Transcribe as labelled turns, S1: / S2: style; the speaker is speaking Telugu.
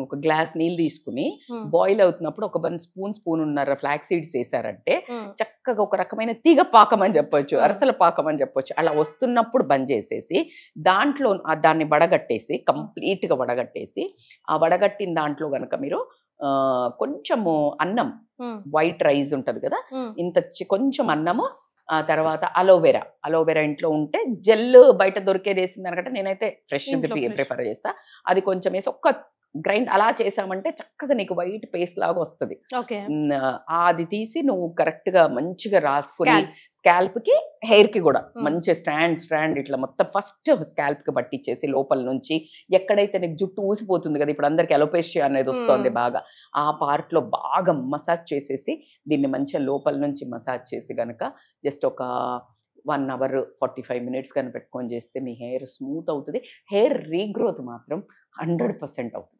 S1: ఒక గ్లాస్ నీళ్ళు తీసుకుని బాయిల్ అవుతున్నప్పుడు ఒక 1 స్పూన్ ఫ్లాక్స్ సీడ్స్ వేసారంటే చక్కగా ఒక రకమైన తీగ పాకం అని చెప్పొచ్చు, అరసల పాకం అని చెప్పొచ్చు. అలా వస్తున్నప్పుడు బంద్ చేసేసి దాంట్లో దాన్ని వడగట్టేసి కంప్లీట్గా వడగట్టేసి, ఆ వడగట్టిన దాంట్లో కనుక మీరు కొంచెము అన్నం, వైట్ రైస్ ఉంటది కదా, ఇంత కొంచెం అన్నము, ఆ తర్వాత అలోవెరా ఇంట్లో ఉంటే జెల్ బయట దొరికేది వేసింది అనకంటే నేనైతే ఫ్రెష్ ప్రిఫర్ చేస్తా. అది కొంచెం వేసి ఒక్క గ్రైండ్ అలా చేసామంటే చక్కగా నీకు వైట్ పేస్ట్ లాగా వస్తుంది. అది తీసి నువ్వు కరెక్ట్ గా మంచిగా రాసుకుని స్కాల్ప్ కి హెయిర్ కి కూడా మంచి స్ట్రాండ్ ఇట్లా మొత్తం ఫస్ట్ స్కాల్ప్ కి పట్టించేసి లోపల నుంచి ఎక్కడైతే నీకు జుట్టు ఊసిపోతుంది కదా, ఇప్పుడు అందరికి అలోపేషియా అనేది వస్తుంది బాగా, ఆ పార్ట్ లో బాగా మసాజ్ చేసేసి దీన్ని మంచిగా లోపల నుంచి మసాజ్ చేసి గనక జస్ట్ ఒక 1 hour 45 minutes కానీ పెట్టుకొని చేస్తే మీ హెయిర్ స్మూత్ అవుతుంది. హెయిర్ రీగ్రోత్ మాత్రం 100% అవుతుంది.